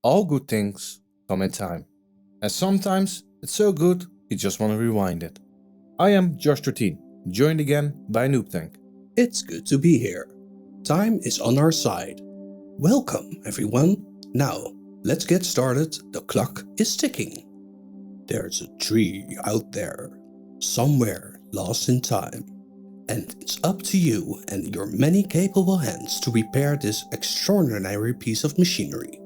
All good things come in time, and sometimes it's so good you just want to rewind it. I am Josh 13, joined again by Noob Tank. It's good to be here. Time is on our side. Welcome, everyone. Now, let's get started. The clock is ticking. There's a tree out there, somewhere lost in time. And it's up to you and your many capable hands to repair this extraordinary piece of machinery.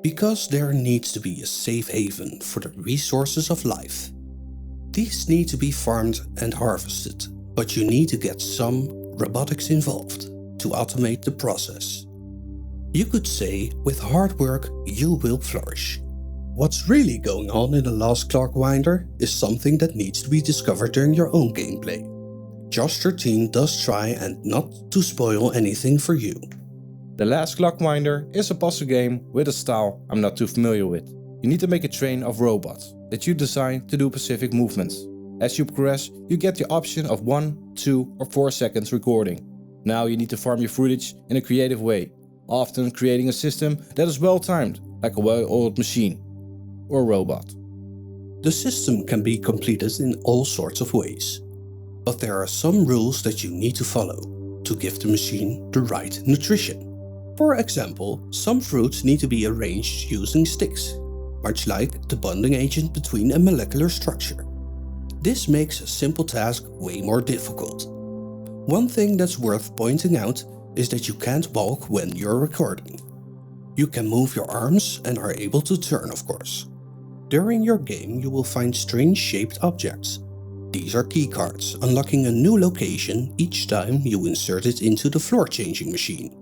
Because there needs to be a safe haven for the resources of life. These need to be farmed and harvested, but you need to get some robotics involved to automate the process. You could say, with hard work, you will flourish. What's really going on in the last Clockwinder is something that needs to be discovered during your own gameplay. Josh 13 does try and not to spoil anything for you. The Last Clockwinder is a puzzle game with a style I'm not too familiar with. You need to make a train of robots that you design to do specific movements. As you progress, you get the option of 1, 2 or 4 seconds recording. Now you need to farm your footage in a creative way, often creating a system that is well timed, like a well-oiled machine or robot. The system can be completed in all sorts of ways, but there are some rules that you need to follow to give the machine the right nutrition. For example, some fruits need to be arranged using sticks, much like the bonding agent between a molecular structure. This makes a simple task way more difficult. One thing that's worth pointing out is that you can't walk when you're recording. You can move your arms and are able to turn, of course. During your game, you will find strange shaped objects. These are keycards, unlocking a new location each time you insert it into the floor changing machine.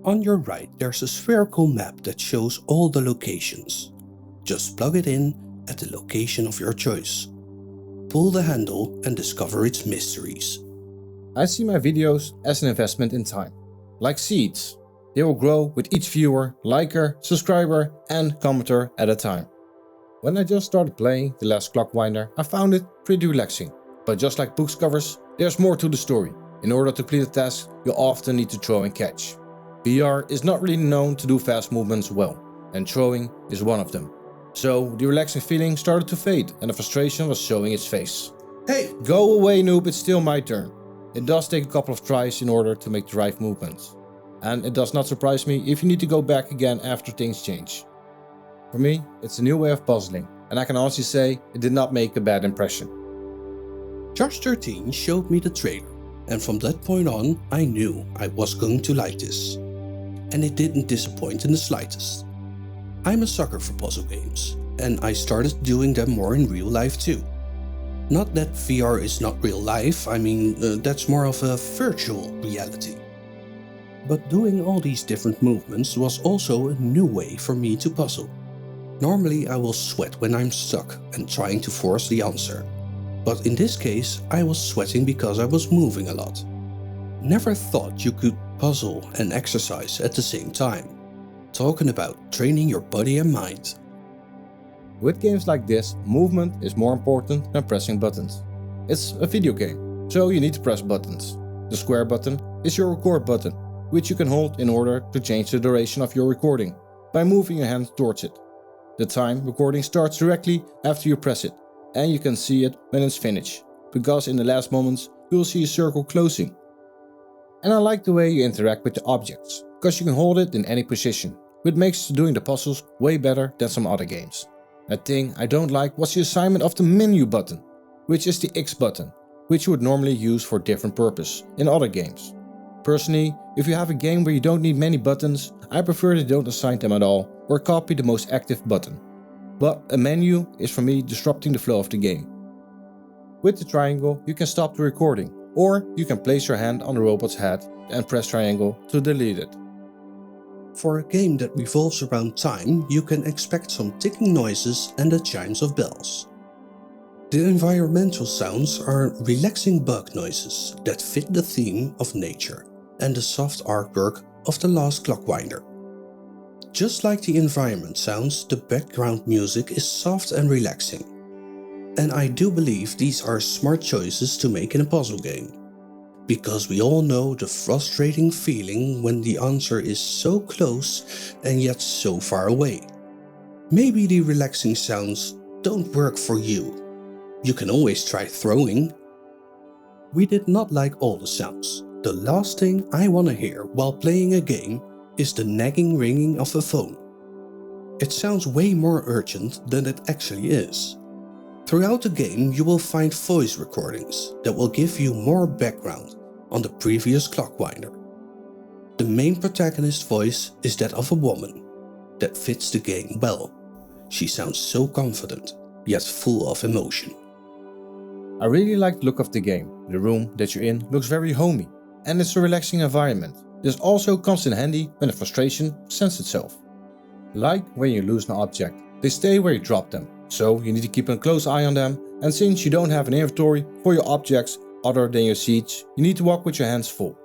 On your right, there's a spherical map that shows all the locations. Just plug it in at the location of your choice. Pull the handle and discover its mysteries. I see my videos as an investment in time. Like seeds, they will grow with each viewer, liker, subscriber and commenter at a time. When I just started playing The Last Clockwinder, I found it pretty relaxing. But just like book covers, there's more to the story. In order to complete a task, you often need to throw and catch. VR is not really known to do fast movements well, and throwing is one of them. So the relaxing feeling started to fade and the frustration was showing its face. Hey! Go away, noob, it's still my turn. It does take a couple of tries in order to make the right movements. And it does not surprise me if you need to go back again after things change. For me, it's a new way of puzzling, and I can honestly say it did not make a bad impression. Josh 13 showed me the trailer, and from that point on, I knew I was going to like this. And it didn't disappoint in the slightest. I'm a sucker for puzzle games, and I started doing them more in real life too. Not that VR is not real life, that's more of a virtual reality. But doing all these different movements was also a new way for me to puzzle. Normally I will sweat when I'm stuck and trying to force the answer. But in this case I was sweating because I was moving a lot. Never thought you could puzzle and exercise at the same time. Talking about training your body and mind. With games like this, movement is more important than pressing buttons. It's a video game, so you need to press buttons. The square button is your record button, which you can hold in order to change the duration of your recording by moving your hand towards it. The time recording starts directly after you press it, and you can see it when it's finished, because in the last moments you will see a circle closing. And I like the way you interact with the objects, because you can hold it in any position, which makes doing the puzzles way better than some other games. A thing I don't like was the assignment of the menu button, which is the X button, which you would normally use for a different purpose in other games. Personally, if you have a game where you don't need many buttons, I prefer they don't assign them at all or copy the most active button. But a menu is for me disrupting the flow of the game. With the triangle you can stop the recording, or you can place your hand on the robot's head and press triangle to delete it. For a game that revolves around time, you can expect some ticking noises and the chimes of bells. The environmental sounds are relaxing bug noises that fit the theme of nature and the soft artwork of The Last Clockwinder. Just like the environment sounds, the background music is soft and relaxing. And I do believe these are smart choices to make in a puzzle game. Because we all know the frustrating feeling when the answer is so close and yet so far away. Maybe the relaxing sounds don't work for you. You can always try throwing. We did not like all the sounds. The last thing I want to hear while playing a game is the nagging ringing of a phone. It sounds way more urgent than it actually is. Throughout the game you will find voice recordings that will give you more background on the previous Clockwinder. The main protagonist's voice is that of a woman. That fits the game well. She sounds so confident, yet full of emotion. I really like the look of the game. The room that you're in looks very homey, and it's a relaxing environment. This also comes in handy when the frustration presents itself. Like when you lose an object, they stay where you dropped them, so you need to keep a close eye on them, and since you don't have an inventory for your objects other than your seeds, you need to walk with your hands full.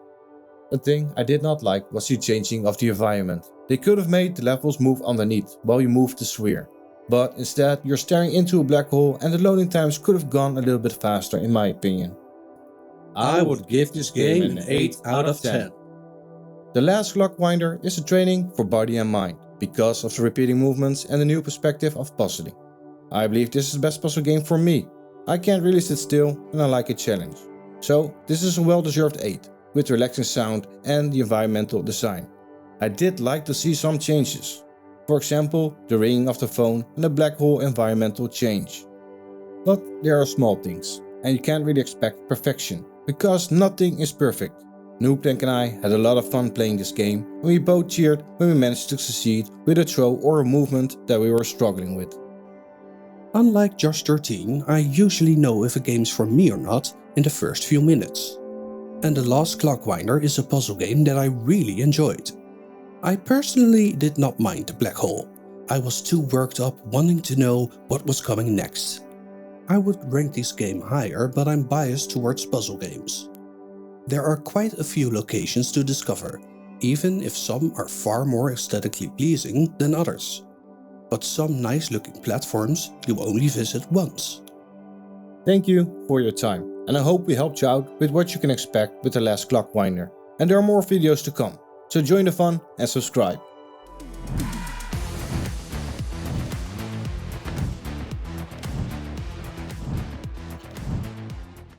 A thing I did not like was the changing of the environment. They could have made the levels move underneath while you moved the sphere. But instead you're staring into a black hole and the loading times could have gone a little bit faster in my opinion. I would give this game an 8 out of 10. The last Clockwinder is a training for body and mind because of the repeating movements and the new perspective of puzzling. I believe this is the best puzzle game for me. I can't really sit still and I like a challenge. So this is a well-deserved 8 with relaxing sound and the environmental design. I did like to see some changes. For example, the ringing of the phone and the black hole environmental change. But there are small things, and you can't really expect perfection, because nothing is perfect. Noobtank and I had a lot of fun playing this game, and we both cheered when we managed to succeed with a throw or a movement that we were struggling with. Unlike Josh 13, I usually know if a game's for me or not in the first few minutes. And the last Clockwinder is a puzzle game that I really enjoyed. I personally did not mind the black hole. I was too worked up wanting to know what was coming next. I would rank this game higher, but I'm biased towards puzzle games. There are quite a few locations to discover, even if some are far more aesthetically pleasing than others. But some nice looking platforms you only visit once. Thank you for your time, and I hope we helped you out with what you can expect with the last Clockwinder. And there are more videos to come, so join the fun and subscribe.